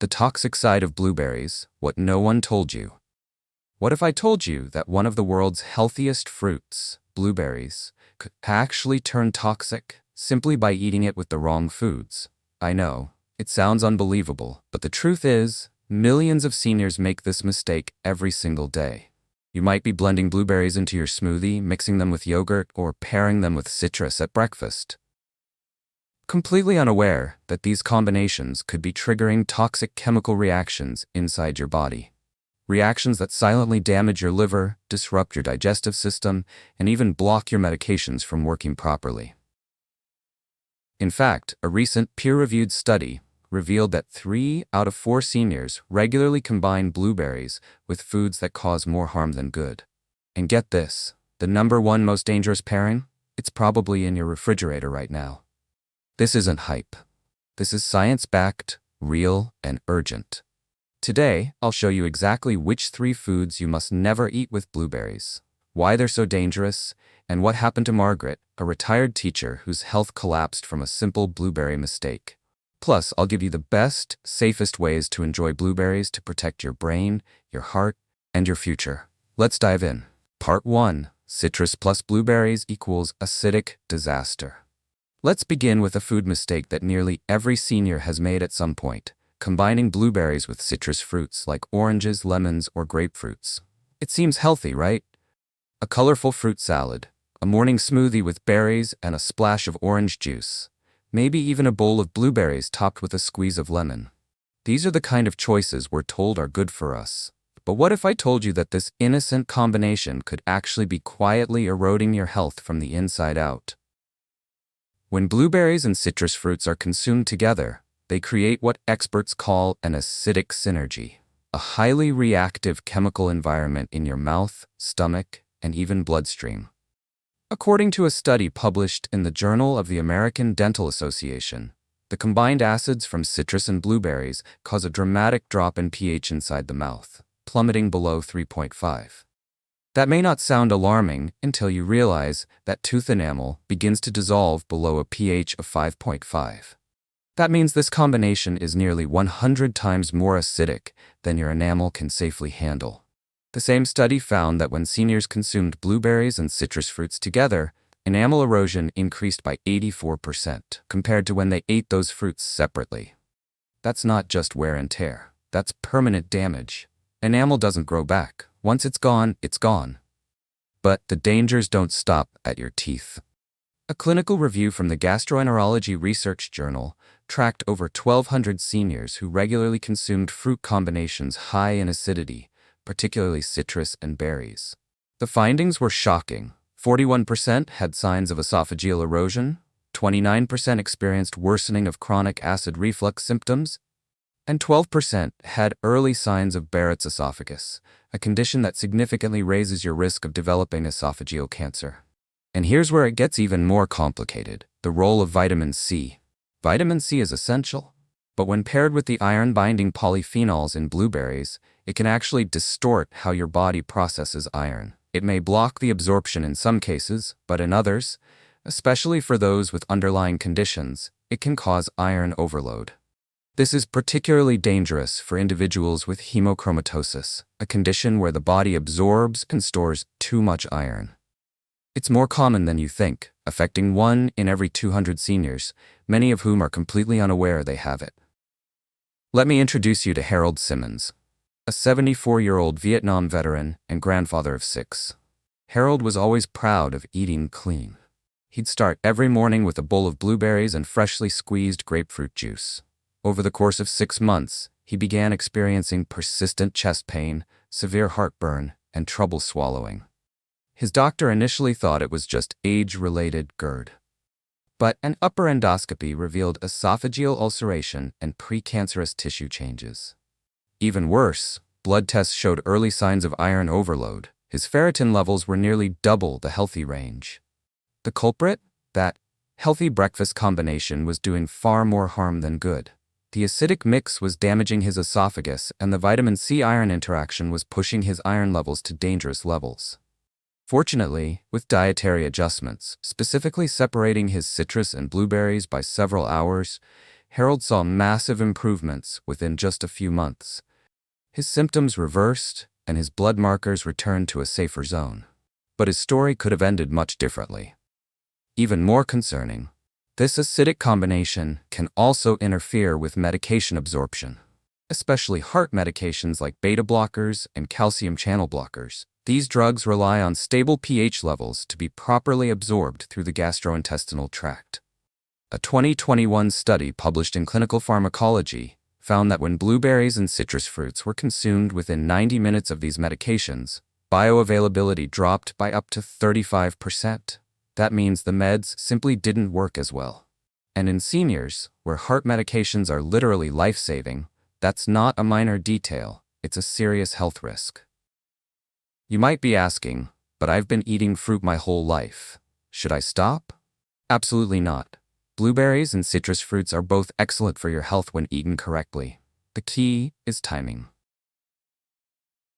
The toxic side of blueberries, what no one told you. What if I told you that one of the world's healthiest fruits, blueberries, could actually turn toxic simply by eating it with the wrong foods? I know, it sounds unbelievable, but the truth is, millions of seniors make this mistake every single day. You might be blending blueberries into your smoothie, mixing them with yogurt, or pairing them with citrus at breakfast, completely unaware that these combinations could be triggering toxic chemical reactions inside your body. Reactions that silently damage your liver, disrupt your digestive system, and even block your medications from working properly. In fact, a recent peer-reviewed study revealed that 3 out of 4 seniors regularly combine blueberries with foods that cause more harm than good. And get this, the number one most dangerous pairing? It's probably in your refrigerator right now. This isn't hype. This is science-backed, real, and urgent. Today, I'll show you exactly which 3 foods you must never eat with blueberries, why they're so dangerous, and what happened to Margaret, a retired teacher whose health collapsed from a simple blueberry mistake. Plus, I'll give you the best, safest ways to enjoy blueberries to protect your brain, your heart, and your future. Let's dive in. Part 1. Citrus plus blueberries equals acidic disaster. Let's begin with a food mistake that nearly every senior has made at some point: combining blueberries with citrus fruits like oranges, lemons, or grapefruits. It seems healthy, right? A colorful fruit salad, a morning smoothie with berries and a splash of orange juice, maybe even a bowl of blueberries topped with a squeeze of lemon. These are the kind of choices we're told are good for us. But what if I told you that this innocent combination could actually be quietly eroding your health from the inside out? When blueberries and citrus fruits are consumed together, they create what experts call an acidic synergy, a highly reactive chemical environment in your mouth, stomach, and even bloodstream. According to a study published in the Journal of the American Dental Association, the combined acids from citrus and blueberries cause a dramatic drop in pH inside the mouth, plummeting below 3.5. That may not sound alarming until you realize that tooth enamel begins to dissolve below a pH of 5.5. That means this combination is nearly 100 times more acidic than your enamel can safely handle. The same study found that when seniors consumed blueberries and citrus fruits together, enamel erosion increased by 84% compared to when they ate those fruits separately. That's not just wear and tear. That's permanent damage. Enamel doesn't grow back. Once it's gone, it's gone. But the dangers don't stop at your teeth. A clinical review from the Gastroenterology Research Journal tracked over 1,200 seniors who regularly consumed fruit combinations high in acidity, particularly citrus and berries. The findings were shocking. 41% had signs of esophageal erosion, 29% experienced worsening of chronic acid reflux symptoms, and 12% had early signs of Barrett's esophagus, a condition that significantly raises your risk of developing esophageal cancer. And here's where it gets even more complicated: the role of vitamin C. Vitamin C is essential, but when paired with the iron-binding polyphenols in blueberries, it can actually distort how your body processes iron. It may block the absorption in some cases, but in others, especially for those with underlying conditions, it can cause iron overload. This is particularly dangerous for individuals with hemochromatosis, a condition where the body absorbs and stores too much iron. It's more common than you think, affecting 1 in every 200 seniors, many of whom are completely unaware they have it. Let me introduce you to Harold Simmons, a 74-year-old Vietnam veteran and grandfather of 6. Harold was always proud of eating clean. He'd start every morning with a bowl of blueberries and freshly squeezed grapefruit juice. Over the course of 6 months, he began experiencing persistent chest pain, severe heartburn, and trouble swallowing. His doctor initially thought it was just age-related GERD. But an upper endoscopy revealed esophageal ulceration and precancerous tissue changes. Even worse, blood tests showed early signs of iron overload. His ferritin levels were nearly double the healthy range. The culprit? That healthy breakfast combination was doing far more harm than good. The acidic mix was damaging his esophagus, and the vitamin C-iron interaction was pushing his iron levels to dangerous levels. Fortunately, with dietary adjustments, specifically separating his citrus and blueberries by several hours, Harold saw massive improvements within just a few months. His symptoms reversed, and his blood markers returned to a safer zone. But his story could have ended much differently. Even more concerning, this acidic combination can also interfere with medication absorption, especially heart medications like beta blockers and calcium channel blockers. These drugs rely on stable pH levels to be properly absorbed through the gastrointestinal tract. A 2021 study published in Clinical Pharmacology found that when blueberries and citrus fruits were consumed within 90 minutes of these medications, bioavailability dropped by up to 35%. That means the meds simply didn't work as well. And in seniors, where heart medications are literally life-saving, that's not a minor detail, it's a serious health risk. You might be asking, but I've been eating fruit my whole life. Should I stop? Absolutely not. Blueberries and citrus fruits are both excellent for your health when eaten correctly. The key is timing.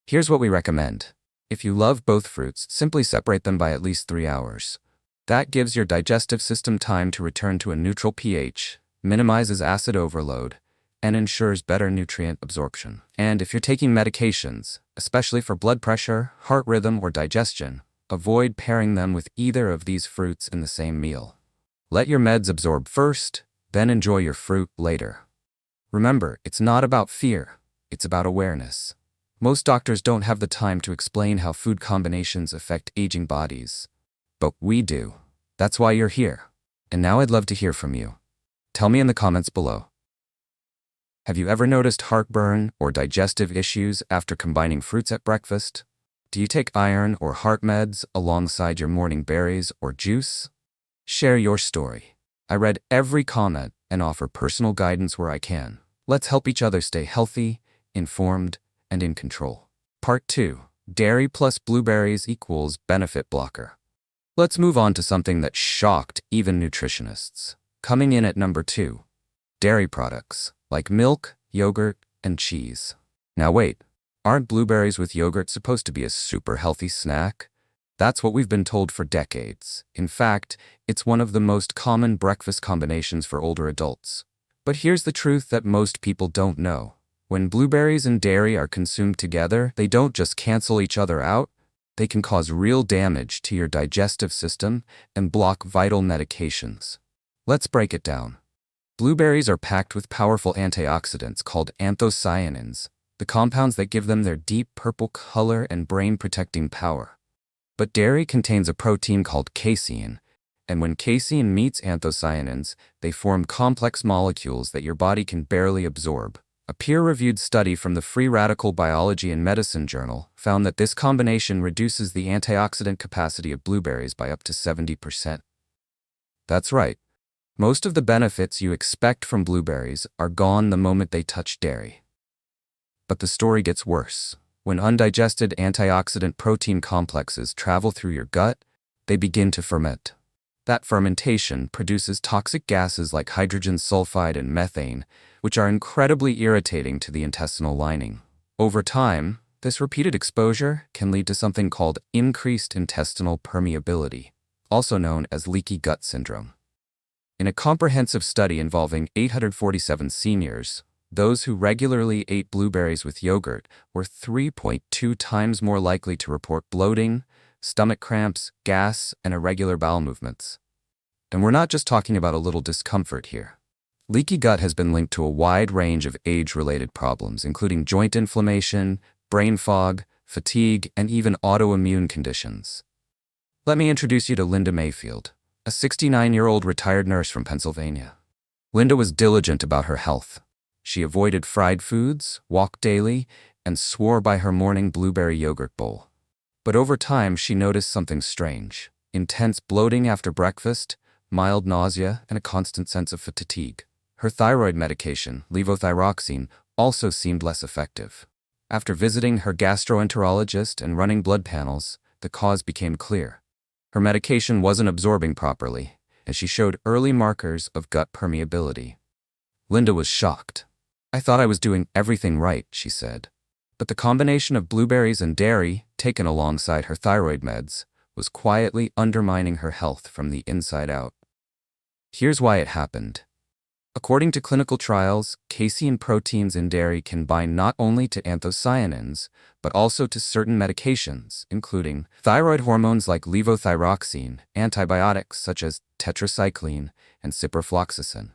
Here's what we recommend. If you love both fruits, simply separate them by at least 3 hours. That gives your digestive system time to return to a neutral pH, minimizes acid overload, and ensures better nutrient absorption. And if you're taking medications, especially for blood pressure, heart rhythm, or digestion, avoid pairing them with either of these fruits in the same meal. Let your meds absorb first, then enjoy your fruit later. Remember, it's not about fear, it's about awareness. Most doctors don't have the time to explain how food combinations affect aging bodies. But we do. That's why you're here. And now I'd love to hear from you. Tell me in the comments below. Have you ever noticed heartburn or digestive issues after combining fruits at breakfast? Do you take iron or heart meds alongside your morning berries or juice? Share your story. I read every comment and offer personal guidance where I can. Let's help each other stay healthy, informed, and in control. Part 2. Dairy plus blueberries equals benefit blocker. Let's move on to something that shocked even nutritionists. Coming in at number 2. Dairy products, like milk, yogurt, and cheese. Now wait, aren't blueberries with yogurt supposed to be a super healthy snack? That's what we've been told for decades. In fact, it's one of the most common breakfast combinations for older adults. But here's the truth that most people don't know. When blueberries and dairy are consumed together, they don't just cancel each other out, they can cause real damage to your digestive system and block vital medications. Let's break it down. Blueberries are packed with powerful antioxidants called anthocyanins, the compounds that give them their deep purple color and brain-protecting power. But dairy contains a protein called casein, and when casein meets anthocyanins, they form complex molecules that your body can barely absorb. A peer-reviewed study from the Free Radical Biology and Medicine journal found that this combination reduces the antioxidant capacity of blueberries by up to 70%. That's right. Most of the benefits you expect from blueberries are gone the moment they touch dairy. But the story gets worse. When undigested antioxidant protein complexes travel through your gut, they begin to ferment. That fermentation produces toxic gases like hydrogen sulfide and methane, which are incredibly irritating to the intestinal lining. Over time, this repeated exposure can lead to something called increased intestinal permeability, also known as leaky gut syndrome. In a comprehensive study involving 847 seniors, those who regularly ate blueberries with yogurt were 3.2 times more likely to report bloating, stomach cramps, gas, and irregular bowel movements. And we're not just talking about a little discomfort here. Leaky gut has been linked to a wide range of age-related problems, including joint inflammation, brain fog, fatigue, and even autoimmune conditions. Let me introduce you to Linda Mayfield, a 69-year-old retired nurse from Pennsylvania. Linda was diligent about her health. She avoided fried foods, walked daily, and swore by her morning blueberry yogurt bowl. But over time, she noticed something strange: intense bloating after breakfast, mild nausea, and a constant sense of fatigue. Her thyroid medication, levothyroxine, also seemed less effective. After visiting her gastroenterologist and running blood panels, the cause became clear. Her medication wasn't absorbing properly, and she showed early markers of gut permeability. Linda was shocked. "I thought I was doing everything right," she said. But the combination of blueberries and dairy, taken alongside her thyroid meds, was quietly undermining her health from the inside out. Here's why it happened. According to clinical trials, casein proteins in dairy can bind not only to anthocyanins, but also to certain medications, including thyroid hormones like levothyroxine, antibiotics such as tetracycline, and ciprofloxacin.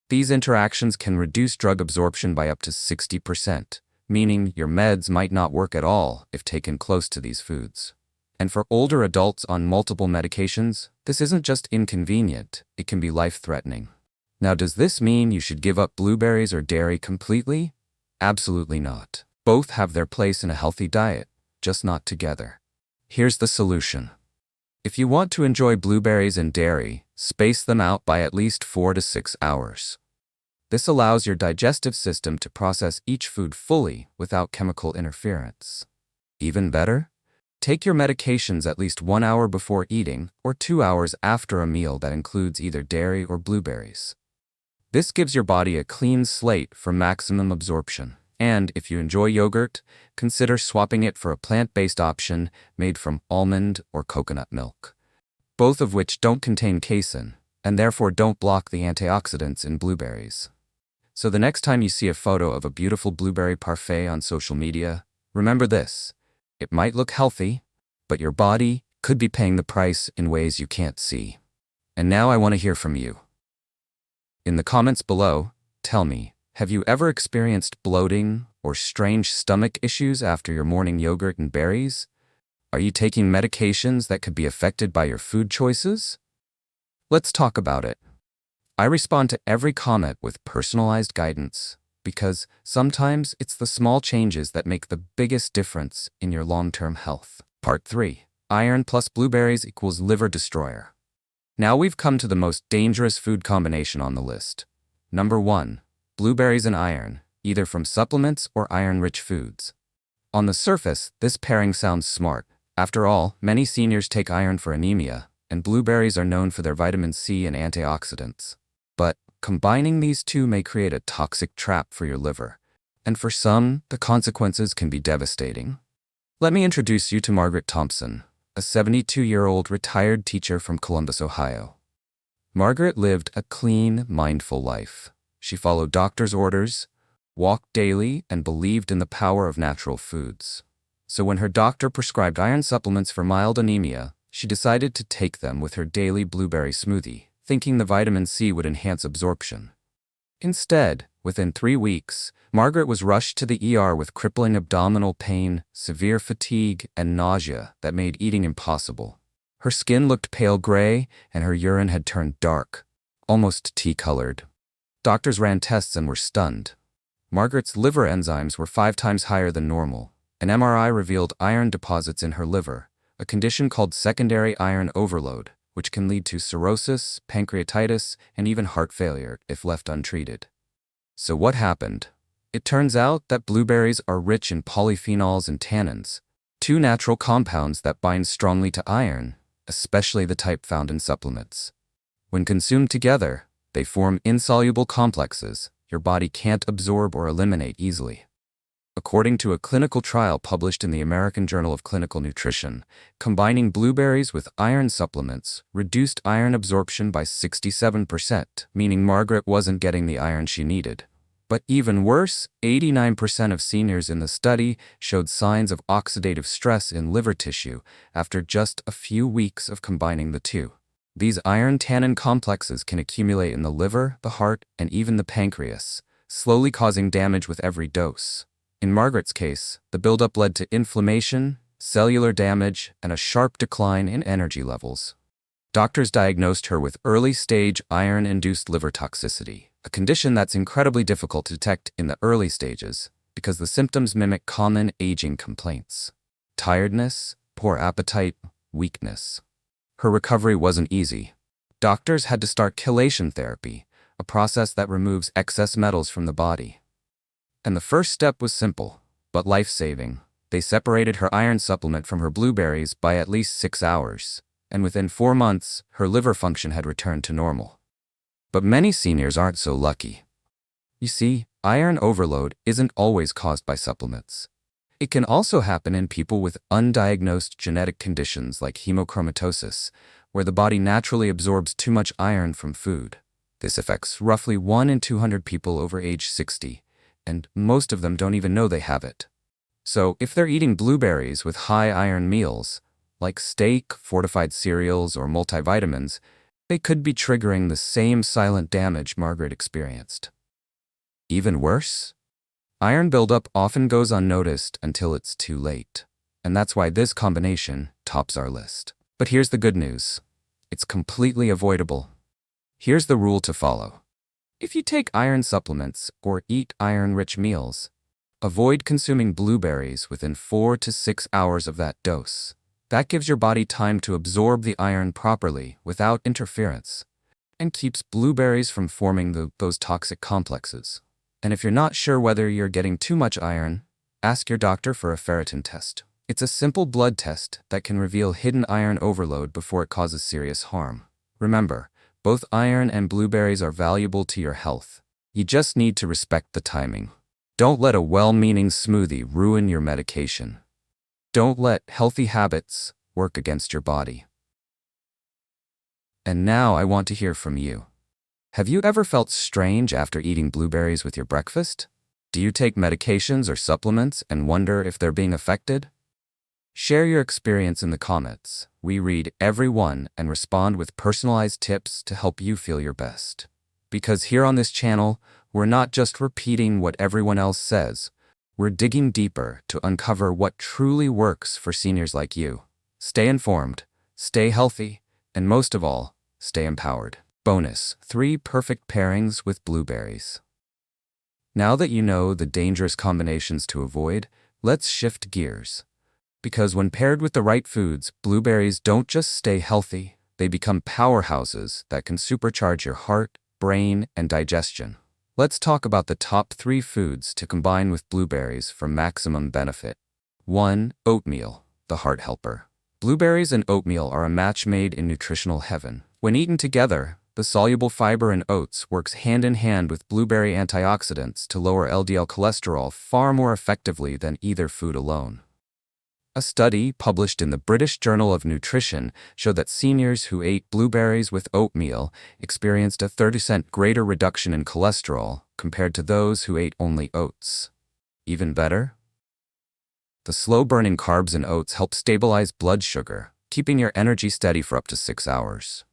These interactions can reduce drug absorption by up to 60%, meaning your meds might not work at all if taken close to these foods. And for older adults on multiple medications, this isn't just inconvenient, it can be life-threatening. Now, does this mean you should give up blueberries or dairy completely? Absolutely not. Both have their place in a healthy diet, just not together. Here's the solution. If you want to enjoy blueberries and dairy, space them out by at least 4 to 6 hours. This allows your digestive system to process each food fully without chemical interference. Even better, take your medications at least 1 hour before eating or 2 hours after a meal that includes either dairy or blueberries. This gives your body a clean slate for maximum absorption. And if you enjoy yogurt, consider swapping it for a plant-based option made from almond or coconut milk, both of which don't contain casein and therefore don't block the antioxidants in blueberries. So the next time you see a photo of a beautiful blueberry parfait on social media, remember this: it might look healthy, but your body could be paying the price in ways you can't see. And now I want to hear from you. In the comments below, tell me, have you ever experienced bloating or strange stomach issues after your morning yogurt and berries? Are you taking medications that could be affected by your food choices? Let's talk about it. I respond to every comment with personalized guidance because sometimes it's the small changes that make the biggest difference in your long-term health. Part 3. Iron plus blueberries equals liver destroyer. Now we've come to the most dangerous food combination on the list. Number 1. Blueberries and iron, either from supplements or iron-rich foods. On the surface, this pairing sounds smart. After all, many seniors take iron for anemia, and blueberries are known for their vitamin C and antioxidants. But combining these two may create a toxic trap for your liver, and for some, the consequences can be devastating. Let me introduce you to Margaret Thompson, a 72-year-old retired teacher from Columbus, Ohio. Margaret lived a clean, mindful life. She followed doctor's orders, walked daily, and believed in the power of natural foods. So when her doctor prescribed iron supplements for mild anemia, she decided to take them with her daily blueberry smoothie, thinking the vitamin C would enhance absorption. Instead, within 3 weeks, Margaret was rushed to the ER with crippling abdominal pain, severe fatigue, and nausea that made eating impossible. Her skin looked pale gray, and her urine had turned dark, almost tea-colored. Doctors ran tests and were stunned. Margaret's liver enzymes were 5 times higher than normal. An MRI revealed iron deposits in her liver, a condition called secondary iron overload, which can lead to cirrhosis, pancreatitis, and even heart failure if left untreated. So what happened? It turns out that blueberries are rich in polyphenols and tannins, 2 natural compounds that bind strongly to iron, especially the type found in supplements. When consumed together, they form insoluble complexes your body can't absorb or eliminate easily. According to a clinical trial published in the American Journal of Clinical Nutrition, combining blueberries with iron supplements reduced iron absorption by 67%, meaning Margaret wasn't getting the iron she needed. But even worse, 89% of seniors in the study showed signs of oxidative stress in liver tissue after just a few weeks of combining the two. These iron-tannin complexes can accumulate in the liver, the heart, and even the pancreas, slowly causing damage with every dose. In Margaret's case, the buildup led to inflammation, cellular damage, and a sharp decline in energy levels. Doctors diagnosed her with early-stage iron-induced liver toxicity, a condition that's incredibly difficult to detect in the early stages because the symptoms mimic common aging complaints: tiredness, poor appetite, weakness. Her recovery wasn't easy. Doctors had to start chelation therapy, a process that removes excess metals from the body. And the first step was simple, but life-saving. They separated her iron supplement from her blueberries by at least 6 hours, and within 4 months, her liver function had returned to normal. But many seniors aren't so lucky. You see, iron overload isn't always caused by supplements. It can also happen in people with undiagnosed genetic conditions like hemochromatosis, where the body naturally absorbs too much iron from food. This affects roughly 1 in 200 people over age 60, and most of them don't even know they have it. So, if they're eating blueberries with high iron meals, like steak, fortified cereals, or multivitamins, they could be triggering the same silent damage Margaret experienced. Even worse? Iron buildup often goes unnoticed until it's too late, and that's why this combination tops our list. But here's the good news. It's completely avoidable. Here's the rule to follow. If you take iron supplements or eat iron-rich meals, avoid consuming blueberries within 4 to 6 hours of that dose. That gives your body time to absorb the iron properly without interference, and keeps blueberries from forming those toxic complexes. And if you're not sure whether you're getting too much iron, ask your doctor for a ferritin test. It's a simple blood test that can reveal hidden iron overload before it causes serious harm. Remember, both iron and blueberries are valuable to your health. You just need to respect the timing. Don't let a well-meaning smoothie ruin your medication. Don't let healthy habits work against your body. And now I want to hear from you. Have you ever felt strange after eating blueberries with your breakfast? Do you take medications or supplements and wonder if they're being affected? Share your experience in the comments. We read every one and respond with personalized tips to help you feel your best. Because here on this channel, we're not just repeating what everyone else says, we're digging deeper to uncover what truly works for seniors like you. Stay informed, stay healthy, and most of all, stay empowered. Bonus: 3 perfect pairings with blueberries. Now that you know the dangerous combinations to avoid, let's shift gears. Because when paired with the right foods, blueberries don't just stay healthy, they become powerhouses that can supercharge your heart, brain, and digestion. Let's talk about the top 3 foods to combine with blueberries for maximum benefit. 1. Oatmeal, the heart helper. Blueberries and oatmeal are a match made in nutritional heaven. When eaten together, the soluble fiber in oats works hand in hand with blueberry antioxidants to lower LDL cholesterol far more effectively than either food alone. A study published in the British Journal of Nutrition showed that seniors who ate blueberries with oatmeal experienced a 30% greater reduction in cholesterol compared to those who ate only oats. Even better? The slow-burning carbs in oats help stabilize blood sugar, keeping your energy steady for up to 6 hours.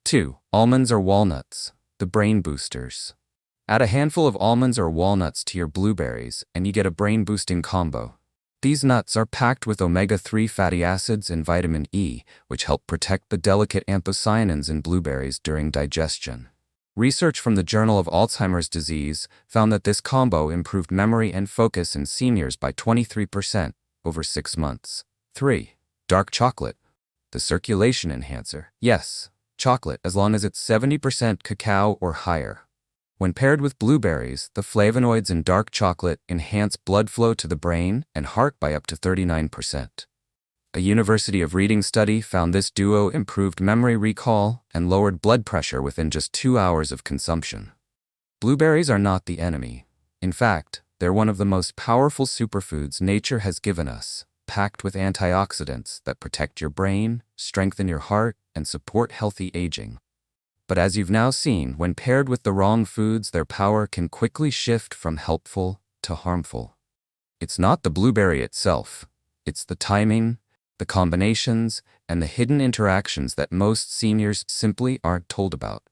2. Almonds or walnuts, the brain boosters. Add a handful of almonds or walnuts to your blueberries and you get a brain-boosting combo. These nuts are packed with omega-3 fatty acids and vitamin E, which help protect the delicate anthocyanins in blueberries during digestion. Research from the Journal of Alzheimer's Disease found that this combo improved memory and focus in seniors by 23% over 6 months. 3. Dark chocolate, the circulation enhancer. Yes, chocolate, as long as it's 70% cacao or higher. When paired with blueberries, the flavonoids in dark chocolate enhance blood flow to the brain and heart by up to 39%. A University of Reading study found this duo improved memory recall and lowered blood pressure within just 2 hours of consumption. Blueberries are not the enemy. In fact, they're one of the most powerful superfoods nature has given us, packed with antioxidants that protect your brain, strengthen your heart, and support healthy aging. But as you've now seen, when paired with the wrong foods, their power can quickly shift from helpful to harmful. It's not the blueberry itself. It's the timing, the combinations, and the hidden interactions that most seniors simply aren't told about.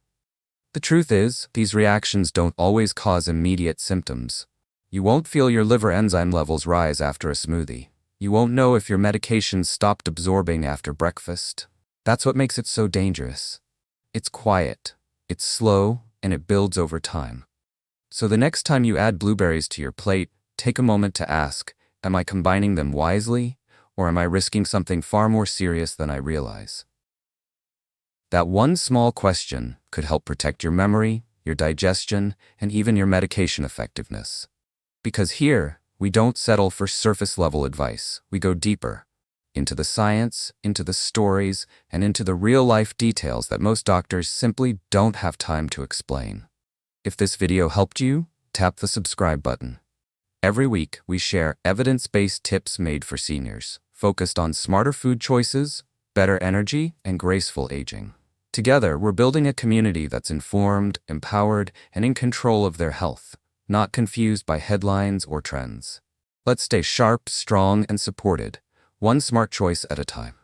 The truth is, these reactions don't always cause immediate symptoms. You won't feel your liver enzyme levels rise after a smoothie. You won't know if your medications stopped absorbing after breakfast. That's what makes it so dangerous. It's quiet, it's slow, and it builds over time. So the next time you add blueberries to your plate, take a moment to ask, am I combining them wisely, or am I risking something far more serious than I realize? That one small question could help protect your memory, your digestion, and even your medication effectiveness. Because here, we don't settle for surface-level advice. We go deeper, into the science, into the stories, and into the real-life details that most doctors simply don't have time to explain. If this video helped you, tap the subscribe button. Every week, we share evidence-based tips made for seniors, focused on smarter food choices, better energy, and graceful aging. Together, we're building a community that's informed, empowered, and in control of their health, not confused by headlines or trends. Let's stay sharp, strong, and supported, one smart choice at a time.